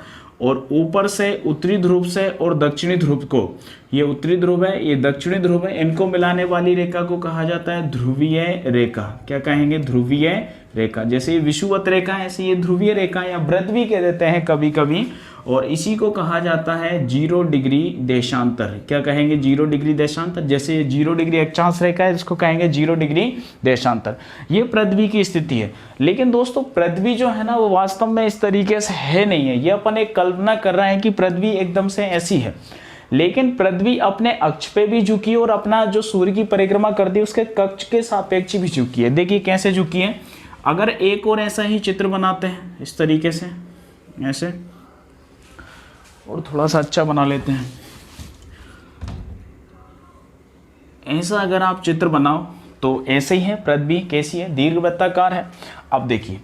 और ऊपर से उत्तरी ध्रुव से और दक्षिणी ध्रुव को, ये उत्तरी ध्रुव है, ये दक्षिणी ध्रुव है, इनको मिलाने वाली रेखा को कहा जाता है ध्रुवीय रेखा। क्या कहेंगे? ध्रुवीय रेखा। जैसे ये विषुवत रेखा है, ऐसे ये ध्रुवीय रेखा या पृथ्वी कह देते हैं कभी कभी। और इसी को कहा जाता है 0 डिग्री देशांतर। क्या कहेंगे? 0 डिग्री देशांतर। जैसे 0 डिग्री अक्षांश रेखा है, इसको कहेंगे 0 डिग्री देशांतर। ये पृथ्वी की स्थिति है। लेकिन दोस्तों पृथ्वी जो है ना वो वास्तव में इस तरीके से है नहीं है। ये अपन एक कल्पना कर रहे हैं कि पृथ्वी एकदम से ऐसी है, लेकिन पृथ्वी अपने अक्ष पे भी झुकी है और अपना जो सूर्य की परिक्रमा करती है उसके कक्ष के सापेक्ष भी झुकी है। देखिए कैसे झुकी है। अगर एक और ऐसा ही चित्र बनाते हैं इस तरीके से, ऐसे, और थोड़ा सा अच्छा बना लेते हैं, ऐसा अगर आप चित्र बनाओ तो ऐसे ही है। पृथ्वी कैसी है? दीर्घवृत्ताकार है। अब देखिए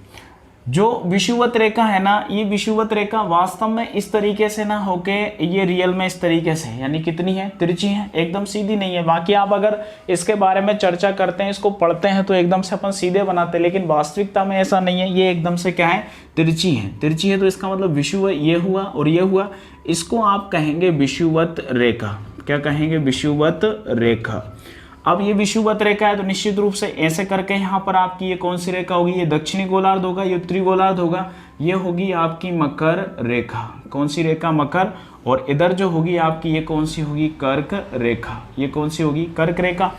जो विषुवत रेखा है ना, ये विषुवत रेखा वास्तव में इस तरीके से ना होके ये रियल में इस तरीके से, यानी कितनी है? तिरछी है, एकदम सीधी नहीं है। बाकी आप अगर इसके बारे में चर्चा करते हैं, इसको पढ़ते हैं तो एकदम से अपन सीधे बनाते हैं, लेकिन वास्तविकता में ऐसा नहीं है। ये एकदम से क्या है? तिरछी है। तिरछी है तो इसका मतलब विषुवत ये हुआ और ये हुआ। इसको आप कहेंगे विषुवत रेखा। क्या कहेंगे? विषुवत रेखा। अब ये विषुवत रेखा है तो निश्चित रूप से ऐसे करके यहाँ पर आपकी ये कौन सी रेखा होगी? ये दक्षिणी गोलार्ध होगा, ये उत्तरी गोलार्ध होगा। ये होगी आपकी मकर रेखा। कौन सी रेखा? मकर। और इधर जो होगी आपकी ये कौन सी होगी? कर्क रेखा। ये कौन सी होगी? कर्क रेखा।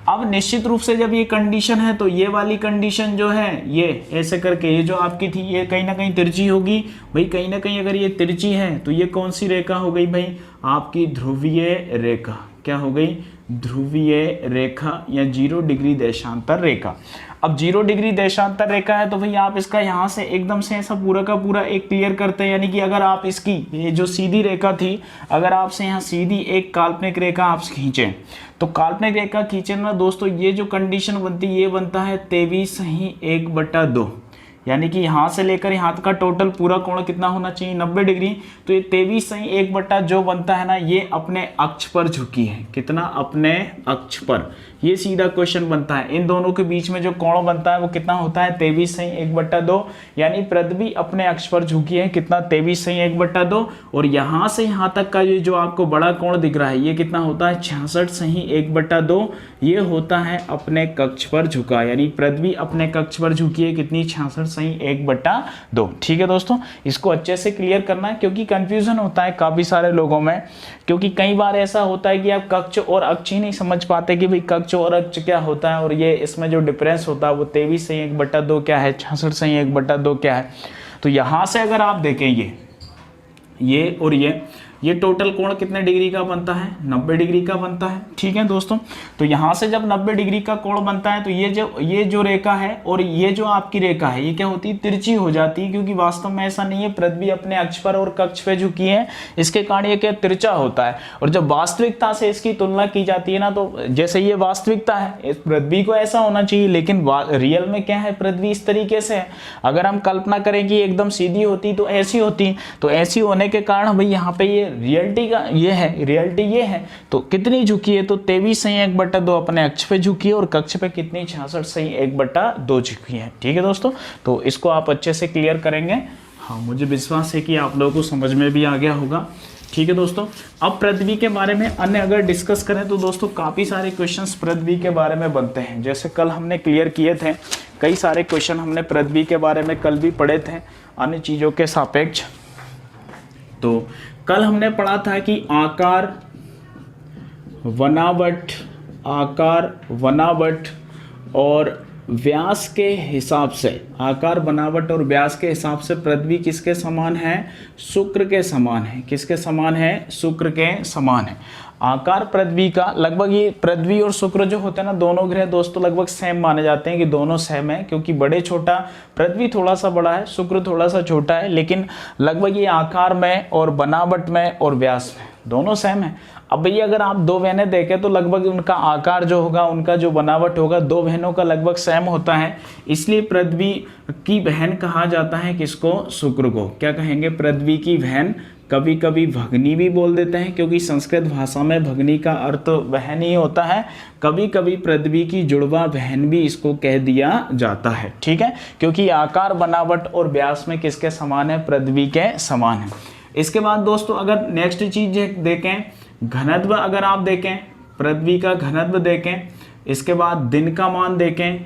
अब निश्चित रूप से जब ये कंडीशन है तो ये वाली कंडीशन जो है ये ऐसे करके, ये जो आपकी थी ये कहीं ना कहीं तिरछी होगी भाई। कहीं ना कहीं अगर ये तिरछी है तो ये कौन सी रेखा हो गई भाई? आपकी ध्रुवीय रेखा। क्या हो गई? ध्रुवीय रेखा या 0 डिग्री देशांतर रेखा। अब 0 डिग्री देशांतर रेखा है तो भाई आप इसका यहाँ से एकदम से ऐसा पूरा का पूरा एक क्लियर करते हैं। यानी कि अगर आप इसकी ये जो सीधी रेखा थी, अगर आपसे यहाँ सीधी एक काल्पनिक रेखा आप खींचें तो काल्पनिक रेखा खींचे ना दोस्तों, ये जो कंडीशन बनती है ये बनता है 23.1/2। यानी कि यहाँ से लेकर यहाँ तक का टोटल पूरा कोण कितना होना चाहिए? 90 डिग्री। तो ये 23.1 जो बनता है ना, ये अपने अक्ष पर झुकी है। कितना? अपने अक्ष पर। ये सीधा क्वेश्चन बनता है। इन दोनों के बीच में जो कोण बनता है वो कितना होता है? 23.1/2। यानी पृथ्वी अपने अक्ष पर झुकी है। कितना? 23.1/2। और यहाँ से यहाँ तक का ये जो आपको बड़ा कोण दिख रहा है ये कितना होता है? 66.1/2। ये होता है अपने कक्ष पर झुका। यानी पृथ्वी अपने कक्ष पर झुकी है। कितनी? 66.1/2। ठीक है दोस्तों, इसको अच्छे से क्लियर करना है क्योंकि कंफ्यूजन होता है काफी सारे लोगों में। क्योंकि कई बार ऐसा होता है कि आप कक्ष और अक्ष ही नहीं समझ पाते कि भाई कक्ष और अक्ष क्या होता है, और ये इसमें जो डिफरेंस होता है वो 23.1/2 क्या है, 66.1/2 क्या है। तो यहां से अगर आप देखें ये और ये टोटल कोण कितने डिग्री का बनता है? 90 डिग्री का बनता है। ठीक है दोस्तों, तो यहाँ से जब 90 डिग्री का कोण बनता है तो ये जो रेखा है और ये जो आपकी रेखा है ये क्या होती है? तिरछी हो जाती है। क्योंकि वास्तव में ऐसा नहीं है, पृथ्वी अपने अक्ष पर और कक्ष पे झुकी है, इसके कारण ये क्या तिरछा होता है। और जब वास्तविकता से इसकी तुलना की जाती है ना, तो जैसे ये वास्तविकता है, इस पृथ्वी को ऐसा होना चाहिए, लेकिन रियल में क्या है? पृथ्वी इस तरीके से है। अगर हम कल्पना करें कि एकदम सीधी होती तो ऐसी होती, तो ऐसी होने के कारण भाई यहाँ पे ये रियलिटी का ये है, रियलिटी ये है। तो कितनी झुकी है? तो 23.1/2 अपने अक्ष पे झुकी है और कक्ष पे कितनी? 66.1/2 झुकी है। ठीक है दोस्तों, तो इसको आप अच्छे से क्लियर करेंगे। हाँ, मुझे विश्वास है कि आप लोगों को समझ में भी आ गया होगा। ठीक है दोस्तों, अब पृथ्वी के बारे में अन्य अगर डिस्कस करें तो दोस्तों काफ़ी सारे क्वेश्चंस पृथ्वी के बारे में बनते हैं। जैसे कल हमने क्लियर किए थे, कई सारे क्वेश्चन हमने पृथ्वी के बारे में कल भी पढ़े थे अन्य चीज़ों के सापेक्ष। तो कल हमने पढ़ा था कि आकार बनावट और व्यास के हिसाब से, आकार बनावट और व्यास के हिसाब से पृथ्वी किसके समान है? शुक्र के समान है। किसके समान है? शुक्र के समान है। आकार पृथ्वी का लगभग, ये पृथ्वी और शुक्र जो होते हैं ना, दोनों ग्रह दोस्तों लगभग सेम माने जाते हैं कि दोनों सेम है। क्योंकि बड़े छोटा, पृथ्वी थोड़ा सा बड़ा है, शुक्र थोड़ा सा छोटा है, लेकिन लगभग ये आकार में और बनावट में और व्यास में दोनों सेम है। अब भैया अगर आप दो बहनें देखें तो लगभग उनका आकार जो होगा, उनका जो बनावट होगा, दो बहनों का लगभग सेम होता है। इसलिए पृथ्वी की बहन कहा जाता है किसको? शुक्र को। क्या कहेंगे? पृथ्वी की बहन। कभी कभी भगनी भी बोल देते हैं, क्योंकि संस्कृत भाषा में भगनी का अर्थ बहन ही होता है। कभी कभी पृथ्वी की जुड़वा बहन भी इसको कह दिया जाता है। ठीक है, क्योंकि आकार बनावट और व्यास में किसके समान है? पृथ्वी के समान है। इसके बाद दोस्तों अगर नेक्स्ट चीज देखें, घनत्व अगर आप देखें, पृथ्वी का घनत्व देखें, इसके बाद दिन का मान देखें,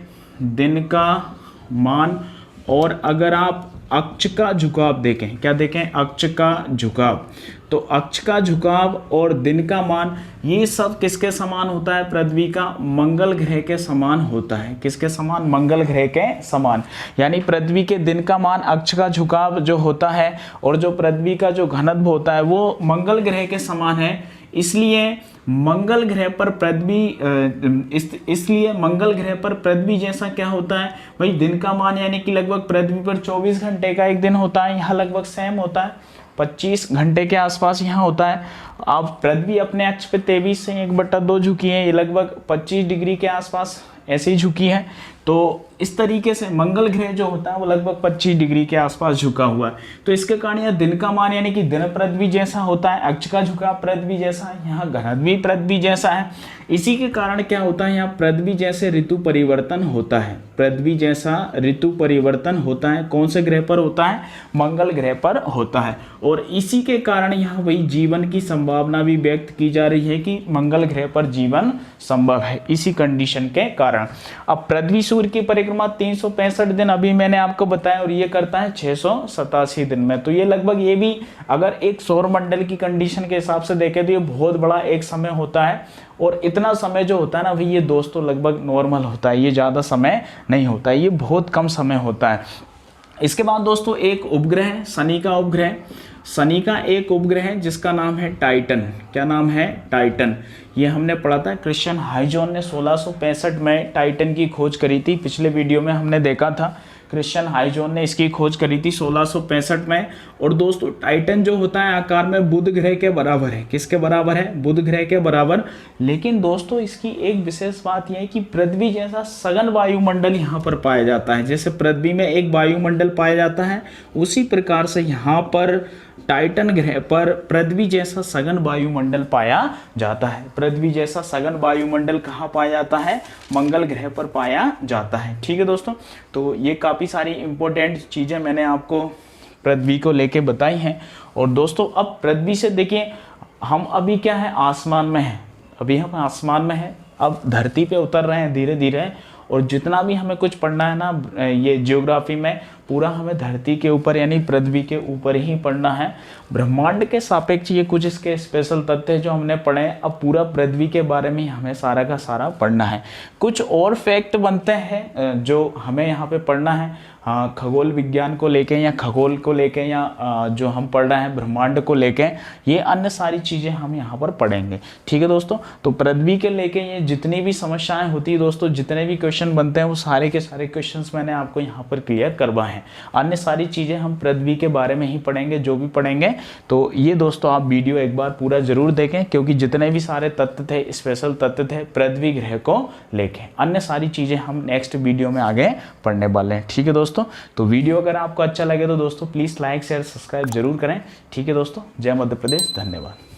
दिन का मान, और अगर आप अक्ष का झुकाव देखें, क्या देखें, अक्ष का झुकाव। तो अक्ष का झुकाव और दिन का मान, ये सब किसके समान होता है, पृथ्वी का मंगल ग्रह के समान होता है। किसके समान, मंगल ग्रह के समान। यानी पृथ्वी के दिन का मान, अक्ष का झुकाव जो होता है और जो पृथ्वी का जो घनत्व होता है वो मंगल ग्रह के समान है। इसलिए मंगल ग्रह पर पृथ्वी इसलिए मंगल ग्रह पर पृथ्वी जैसा क्या होता है भाई, दिन का मान यानी कि लगभग पृथ्वी पर 24 घंटे का एक दिन होता है, यहाँ लगभग सेम होता है, 25 घंटे के आसपास यहाँ होता है। अब पृथ्वी अपने अक्ष पे 23 से 1/2 झुकी है, ये लगभग 25 डिग्री के आसपास ऐसे ही झुकी है। तो इस तरीके से मंगल ग्रह जो होता है वो लगभग 25 डिग्री के आसपास झुका हुआ है। तो इसके कारण यह दिन का मान यानी कि दिन पृथ्वी जैसा होता है, अक्ष का झुकाव पृथ्वी जैसा है, यहाँ घनत्व भी पृथ्वी जैसा है। इसी के कारण क्या होता है, यहाँ पृथ्वी जैसे ऋतु परिवर्तन होता है। पृथ्वी जैसा ऋतु परिवर्तन होता है, कौन से ग्रह पर होता है, मंगल ग्रह पर होता है। और इसी के कारण यहाँ वही जीवन की संभावना भी व्यक्त की जा रही है कि मंगल ग्रह पर जीवन संभव है, इसी कंडीशन के कारण। अब पृथ्वी सूर्य की परिक्रमा 365 दिन अभी मैंने आपको बताया, और ये करता है 687 दिन में। तो ये लगभग, ये भी अगर एक सौर मंडल की कंडीशन के हिसाब से देखें तो ये बहुत बड़ा एक समय होता है। और इतना समय जो होता है ना भाई, ये दोस्तों लगभग नॉर्मल होता है, ये ज़्यादा समय नहीं होता है, ये बहुत कम समय होता है। इसके बाद दोस्तों एक उपग्रह है, शनि का उपग्रह। शनि का एक उपग्रह है जिसका नाम है टाइटन। क्या नाम है, टाइटन। ये हमने पढ़ा था, क्रिश्चियन हाइजोन ने 1665 में टाइटन की खोज करी थी। पिछले वीडियो में हमने देखा था क्रिश्चियन हाइजोन ने इसकी खोज करी थी 1665 में। और दोस्तों टाइटन जो होता है आकार में बुध ग्रह के बराबर है। किसके बराबर है, बुध ग्रह के बराबर। लेकिन दोस्तों इसकी एक विशेष बात यह है कि पृथ्वी जैसा सघन वायुमंडल यहाँ पर पाया जाता है। जैसे पृथ्वी में एक वायुमंडल पाया जाता है, उसी प्रकार से यहाँ पर टाइटन ग्रह पर पृथ्वी जैसा सघन वायुमंडल पाया जाता है। पृथ्वी जैसा सघन वायुमंडल कहाँ पाया जाता है, मंगल ग्रह पर पाया जाता है। ठीक है दोस्तों, तो ये काफ़ी सारी इंपॉर्टेंट चीज़ें मैंने आपको पृथ्वी को लेके बताई हैं। और दोस्तों अब पृथ्वी से देखिए, हम अभी क्या है, आसमान में हैं। अभी हम आसमान में हैं, अब धरती पे उतर रहे हैं धीरे धीरे। और जितना भी हमें कुछ पढ़ना है ना ये ज्योग्राफी में, पूरा हमें धरती के ऊपर यानी पृथ्वी के ऊपर ही पढ़ना है। ब्रह्मांड के सापेक्ष ये कुछ इसके स्पेशल तथ्य जो हमने पढ़े, अब पूरा पृथ्वी के बारे में हमें सारा का सारा पढ़ना है। कुछ और फैक्ट बनते हैं जो हमें यहाँ पे पढ़ना है, हाँ, खगोल विज्ञान को लेके या खगोल को लेके या जो हम पढ़ रहे हैं ब्रह्मांड को लेके, ये अन्य सारी चीज़ें हम यहाँ पर पढ़ेंगे। ठीक है दोस्तों, तो पृथ्वी के लेके ये जितनी भी समस्याएं होती है दोस्तों, जितने भी क्वेश्चन बनते हैं वो सारे के सारे क्वेश्चंस मैंने आपको यहाँ पर क्लियर करवाए हैं। अन्य सारी चीज़ें हम पृथ्वी के बारे में ही पढ़ेंगे, जो भी पढ़ेंगे। तो ये दोस्तों आप वीडियो एक बार पूरा जरूर देखें, क्योंकि जितने भी सारे तथ्य थे, स्पेशल तथ्य थे पृथ्वी ग्रह को लेके, अन्य सारी चीज़ें हम नेक्स्ट वीडियो में आगे पढ़ने वाले हैं। ठीक है दोस्तों, तो वीडियो अगर आपको अच्छा लगे तो दोस्तों प्लीज़ लाइक शेयर सब्सक्राइब जरूर करें। ठीक है दोस्तों, जय मध्य प्रदेश, धन्यवाद।